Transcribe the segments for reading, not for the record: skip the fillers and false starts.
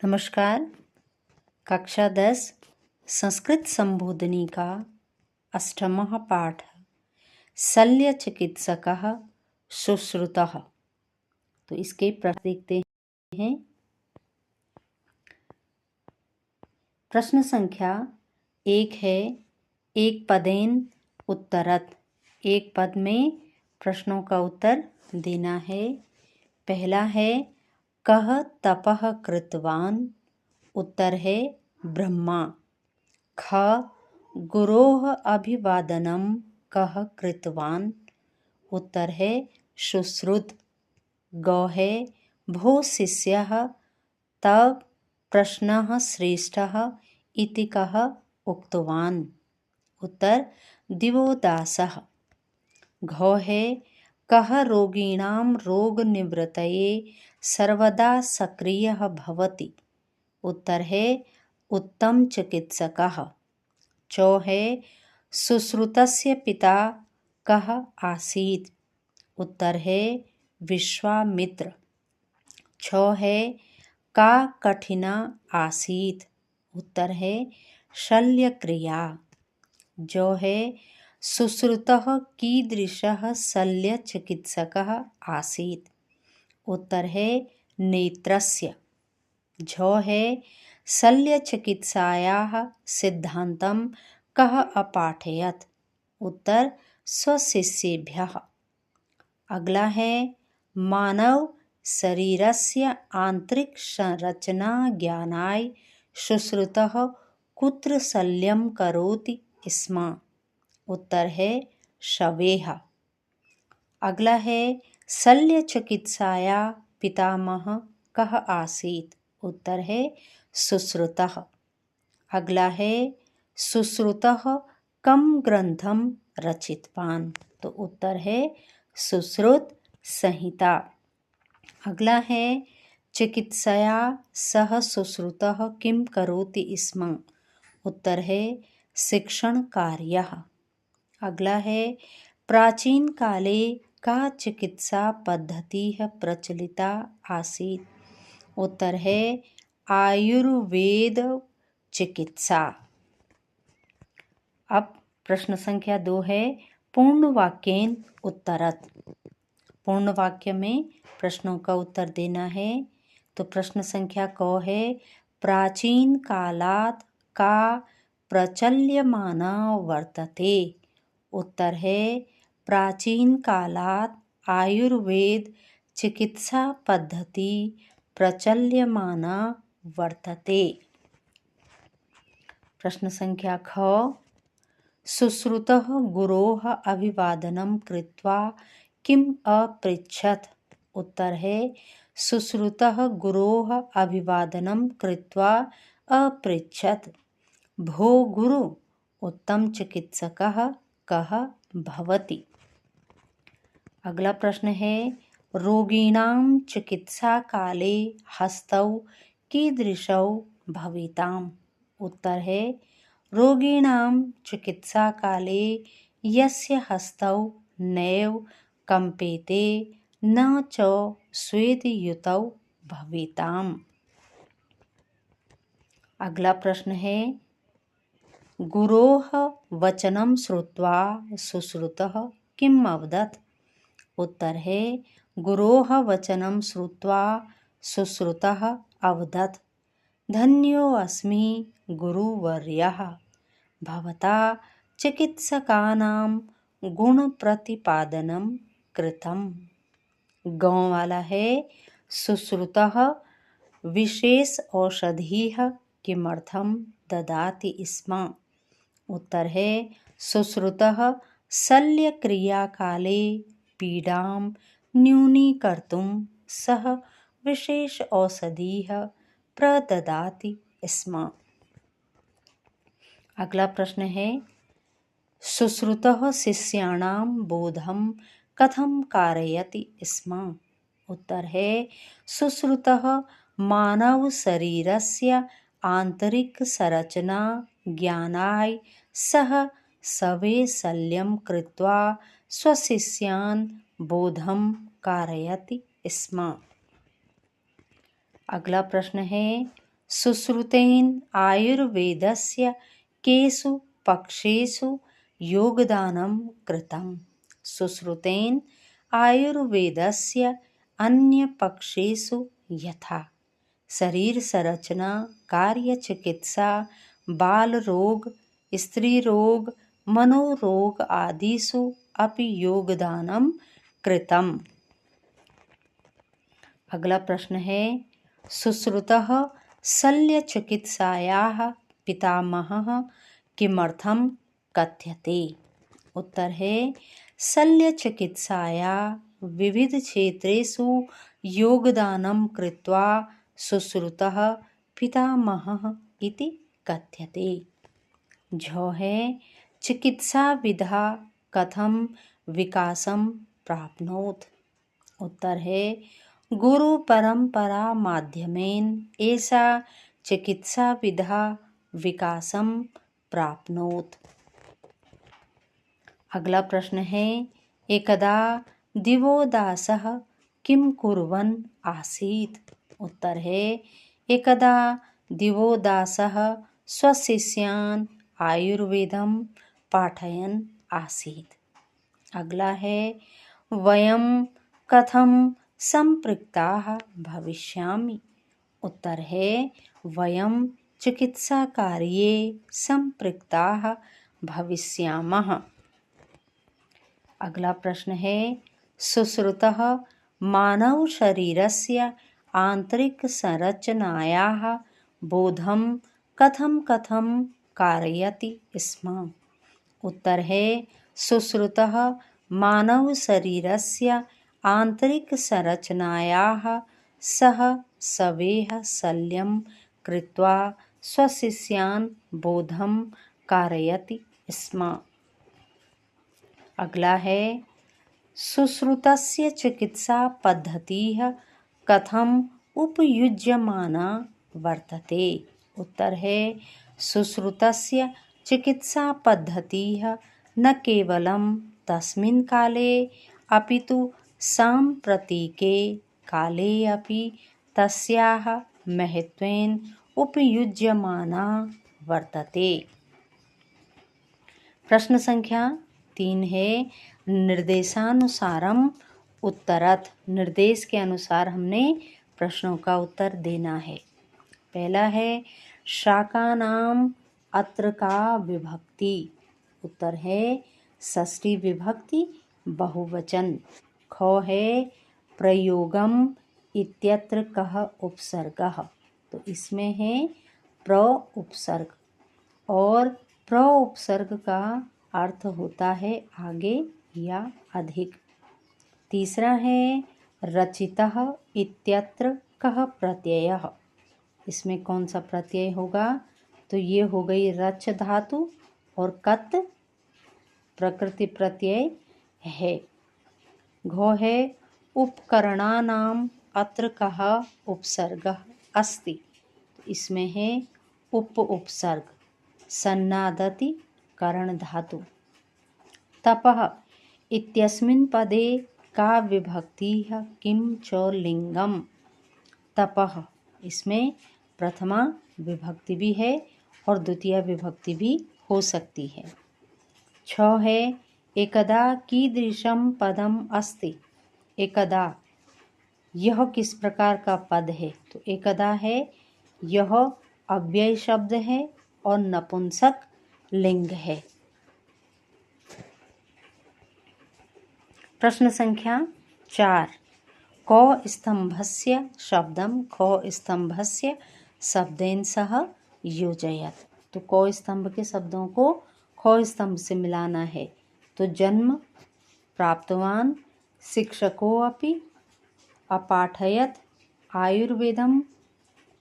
नमस्कार। कक्षा 10 संस्कृत संबोधनी का 8वां पाठ शल्यचिकित्सकः शुश्रुतः। तो इसके प्रश्न देखते हैं। प्रश्न संख्या 1 है एक पदेन उत्तरत। एक पद में प्रश्नों का उत्तर देना है। पहला है कः तपः कृतवान्। उत्तर है ब्रह्मा। ख गुरोः अभिवादनं कः कृतवान्। उत्तर है शुश्रुत। गौ है भो शिष्यः तव प्रश्नः श्रेष्ठः इति कः उक्तवान्। उत्तर दिवोदासः। घौ है कः रोगिणां रोगनिवृत्तये सर्वदा सक्रियः भवति। उत्तर है उत्तम चिकित्सकः। चौ है सुश्रुतस्य पिता कः आसीत्। उत्तर है विश्वामित्र। छौ है का कठिना आसीत्। उत्तर है शल्यक्रिया। जो है सुश्रुतः कीदृशः शल्यचिकित्सकः आसीत्। उत्तर है नेत्रस्य। झौ है शल्यचिकित्सायाः सिद्धान्तं कः अपाठयत्। उत्तर स्वशिष्येभ्यः। अगला है मानव शरीरस्य आंतरिक संरचना ज्ञानाय शुश्रुतः कुत्र शल्यं करोति स्म। उत्तर है शवेः। अगला है शल्यचिकित्साया पितामह कः आसीत्। उत्तर है सुश्रुतः। अगला है सुश्रुतः कम ग्रंथम रचितवान्। तो उत्तर है सुश्रुत संहिता। अगला है चिकित्सया सह सुश्रुतः किम करोति स्म। उत्तर है शिक्षण कार्यः। अगला है प्राचीन काले का चिकित्सा पद्धतिः प्रचलिता आसीत्। उत्तर है आयुर्वेद चिकित्सा। अब प्रश्न संख्या 2 है पूर्ण वाक्येन उत्तरत। पूर्ण वाक्य में प्रश्नों का उत्तर देना है। तो प्रश्न संख्या क है प्राचीन कालात् का प्रचल्यमाना वर्तते। उत्तर है प्राचीन कालात् आयुर्वेद चिकित्सा पद्धति प्रचल्यमाना वर्तते। प्रश्न संख्या ख सुश्रुतः गुरोः अभिवादनं कृत्वा किम अपृच्छत्। उत्तर है सुश्रुतः गुरोः अभिवादनं कृत्वा अपृच्छत् भो गुरु उत्तम चिकित्सकः कः भवति। अगला प्रश्न है रोगिणां चिकित्सा काले हस्तौ कीदृशौ भवेताम्। उत्तर है रोगिणां चिकित्सा काले यस्य हस्तौ नैव कंपेते न च स्वेदयुतौ भवेताम्। अगला प्रश्न है गुरोः वचनं श्रुत्वा सुश्रुतः किम् अवदत्। उत्तर है गुरोः वचनं श्रुत्वा सुश्रुतः अवदत् धन्योऽस्मि गुरुवर्यः भवता चिकित्सकानां गुणप्रतिपादनं कृतं। गाँव वाला है सुश्रुतः विशेष औषधीः किमर्थं ददाति स्म। उत्तर है सुश्रुतः शल्यक्रियाकाले पीडां न्यूनीकर्तुं सः विशेष औषधीः प्रददाति स्म। अगला प्रश्न है सुश्रुतः शिष्याणां बोधं कथं कारयति स्म। उत्तर है सुश्रुतः मानव शरीरस्य आंतरिक संरचना ज्ञानाय सः शवे शल्यं कृत्वा स्वशिष्यान् बोधं कारयति स्म। अगला प्रश्न है सुश्रुतेन आयुर्वेदस्य केषु पक्षेषु योगदानं कृतं? सुश्रुतेन आयुर्वेदस्य अन्यपक्षेषु यथा शरीर संरचना, कार्य चिकित्सा, बाल रोग, स्त्री रोग, मनोरोग आदिषु अपि योगदानं कृतम्। अगला प्रश्न है, सुश्रुतः शल्यचिकित्सायाः पितामहः किमर्थं कथ्यते? उत्तर है, शल्यचिकित्साया विविध क्षेत्रेषु योगदानं कृत्वा सुश्रुतः पितामहः इति कथ्यते। झ है, चिकित्साविधा कथं विकासं प्राप्नोत्? उत्तर है, गुरु परंपरा माध्यमेन एषा चिकित्साविधा विकासं प्राप्नोत्। अगला प्रश्न है, एकदा दिवोदासः किं कुर्वन् आसीत्? उत्तर है, एकदा दिवोदासः स्वशिष्यान् आयुर्वेदं पाठयन् आसीत्। अगला है, वयं कथं संपृक्ताः भविष्यामि? उत्तर है, वयं चिकित्साकार्ये संपृक्ताः भविष्यामः। अगला प्रश्न है, सुश्रुतः मानव शरीरस्य आंतरिक संरचनायाः बोधं कथं कथं कारयति स्म? उत्तर है, सुश्रुतः मानव शरीरस्य आंतरिक संरचनायाः सह सवेह शल्यं कृत्वा स्वशिष्यान् बोधं कारयति स्म। अगला है, सुश्रुतस्य चिकित्सा पद्धतिः कथम उपयुज्यमाना वर्तते? उत्तर है, सुश्रुतस्य चिकित्सा पद्धतिः न केवलं तस्मिन् काले अपितु साम्प्रतिके काले अपि तस्याः महत्वेन उपयुज्यमाना वर्तते। प्रश्न संख्या 3 है, निर्देशानुसारम उत्तरत। निर्देश के अनुसार हमने प्रश्नों का उत्तर देना है। पहला है, शाकानाम अत्र का विभक्ति? उत्तर है, षष्ठी विभक्ति बहुवचन। ख है, प्रयोगम इत्यत्र कः उपसर्गः? तो इसमें है प्र उपसर्ग, और प्र उपसर्ग का अर्थ होता है आगे या अधिक। तीसरा है, रचितः इत्यत्र कः प्रत्ययः? इसमें कौन सा प्रत्यय होगा? तो ये हो गई रच धातु, और कत प्रकृति प्रत्यय है। घो है, उपकरणानाम अत्र कः उपसर्गः अस्ति? इसमें है उप उपसर्ग, सन्नादति करण धातु। तपः इत्यस्मिन् पदे का विभक्तिः किं च लिंगम? तपः, इसमें प्रथमा विभक्ति भी है और द्वितीय विभक्ति भी हो सकती है। छ है, एकदा कीदृशं पदम अस्ति? एकदा, यह किस प्रकार का पद है? तो एकदा है, यह अव्यय शब्द है और नपुंसक लिंग है। प्रश्न संख्या 4, क स्तंभस्य शब्दम ख स्तंभस्य शब्देन सह योजयत। तो क स्तंभ के शब्दों को ख स्तंभ से मिलाना है। तो जन्म, प्राप्तवान, शिक्षको अपि, अपाठयत, आयुर्वेदम,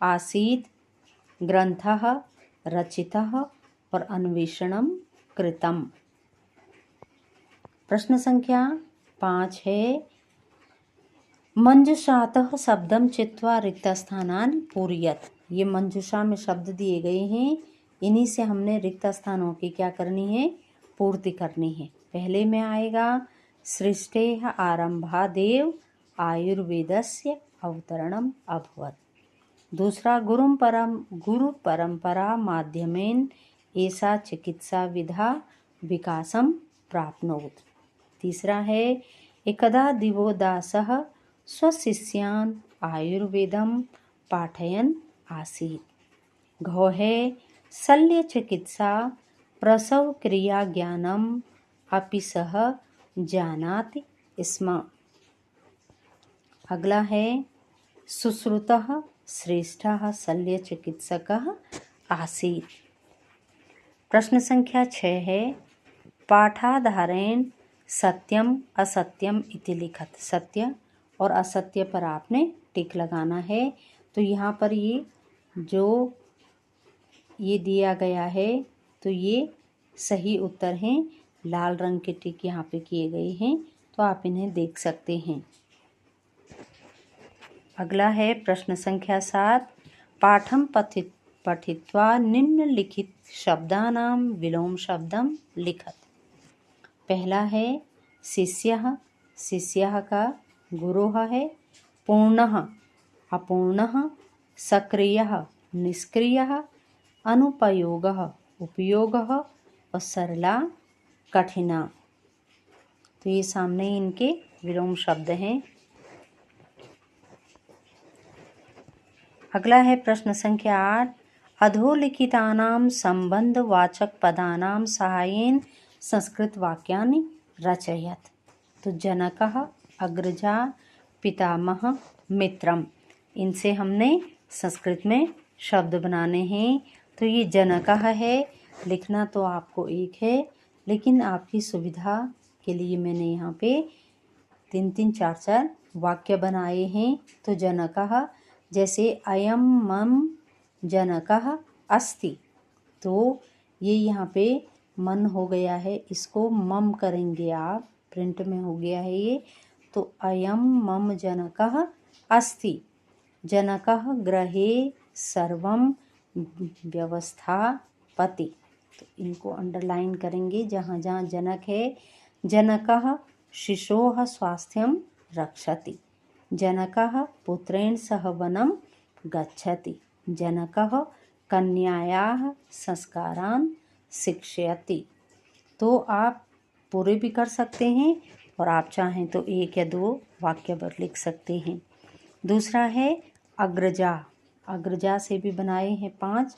आसीत्, ग्रंथः, रचितः और अन्वेषणम कृतम। प्रश्न संख्या 5 है, मंजुषातः शब्दम चित्वा रिक्तस्थानानि पूरयत। ये मंजुषा में शब्द दिए गए हैं, इन्हीं से हमने रिक्त स्थानों की क्या करनी है? पूर्ति करनी है। पहले में आएगा, सृष्टेः आरंभादेव आयुर्वेदस्य अवतरणम अभवत्। दूसरा गुरु परंपरा माध्यमेन एषा चिकित्सा विधा विकासम प्राप्नोत। तीसरा है एकदा दिवोदासः स्वशिष्यान् आयुर्वेदं पाठयन् आसीत्। घो है शल्य चिकित्सा प्रसव क्रिया ज्ञानम अपि सह जानाति स्म। अगला है सुश्रुतः श्रेष्ठः शल्य चिकित्सकः आसीत्। प्रश्न संख्या 6 है पाठाधारेण सत्यम असत्यम इति लिखत। सत्य और असत्य पर आपने टिक लगाना है। तो यहाँ पर ये दिया गया है तो ये सही उत्तर हैं। लाल रंग के टिक यहाँ पे किए गए हैं तो आप इन्हें देख सकते हैं। अगला है प्रश्न संख्या 7 पाठम पठित्वा निम्नलिखित शब्दानां विलोम शब्दम लिखत। पहला है शिष्यः, शिष्यः का गुरुः है। पूर्णः, अपूर्णः। सक्रियः, निष्क्रियः। अनुपयोगः, उपयोगः। और सरला, कठिना। तो ये सामने इनके विलोम शब्द हैं। अगला है प्रश्न संख्या 8 अधोलिखितानां संबंधवाचक पदानां सहायेन संस्कृत वाक्यानि रचयत। तो जनकः, अग्रजा, पितामह, मित्रम। इनसे हमने संस्कृत में शब्द बनाने हैं। तो ये जनकः है, लिखना तो आपको एक है, लेकिन आपकी सुविधा के लिए मैंने यहाँ पे 3-3, 4-4 वाक्य बनाए हैं। तो जनकः जैसे अयम मम जनकः अस्ति। तो ये यहाँ पे मन हो गया है, इसको मम करेंगे आप, प्रिंट में हो गया है ये। तो अयम मम जनकः अस्ति। जनकः गृहे सर्वं व्यवस्थापति। तो इनको अंडरलाइन करेंगे जहाँ जहाँ जनक है। जनकः शिशोः स्वास्थ्यं रक्षति। जनकः पुत्रेण सह वनं गच्छति। जनकः कन्यायाः संस्कारान् शिक्षयति। तो आप पूरे भी कर सकते हैं और आप चाहें तो 1 या 2 वाक्य पर लिख सकते हैं। दूसरा है अग्रजा। अग्रजा से भी बनाए हैं 5।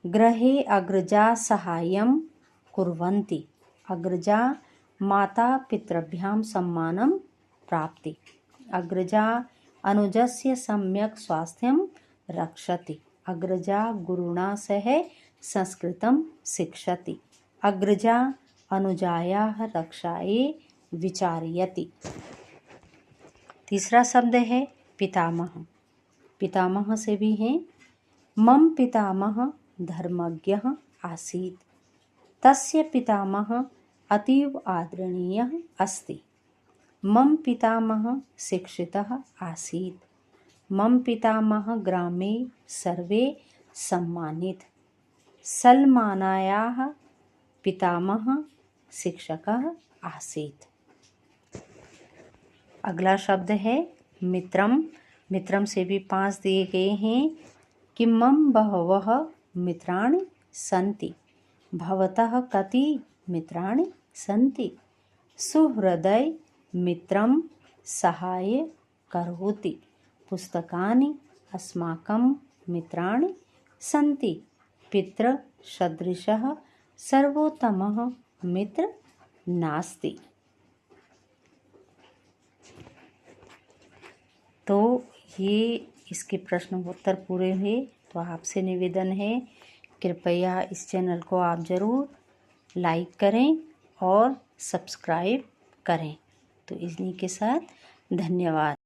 गृहे अग्रजा सहायं कुर्वन्ति। अग्रजा माता पितृभ्यां सम्मानं प्राप्ति। अग्रजा अनुजस्य सम्यक् स्वास्थ्यं रक्षति। अग्रजा गुरुणा सह संस्कृतं शिक्षति। अग्रजा अनुजायाः रक्षायै विचारयति। तीसरा शब्द है पितामह। पितामह से भी हैं मम पितामह धर्मज्ञः आसीत्। तस्य पितामह अतीव आदरणीयः अस्ति। मम पितामह शिक्षितः आसीत्। मम पितामह ग्रामे सर्वे सम्मानित। सलमानायाः पितामह शिक्षकः आसीत्। अगला शब्द है मित्रम। मित्रम से भी 5 दिए गए हैं कि मम बहवः मित्राणि सन्ति। भवतः कति मित्राणि सन्ति। सुहृदय मित्रं सहाय करोति। पुस्तकानि अस्माकं मित्राणि सन्ति। पितृ सदृशः सर्वोत्तमः मित्र नास्ति। तो ये इसके प्रश्न उत्तर पूरे हुए। तो आपसे निवेदन है कृपया इस चैनल को आप ज़रूर लाइक करें और सब्सक्राइब करें। तो इन्हीं के साथ धन्यवाद।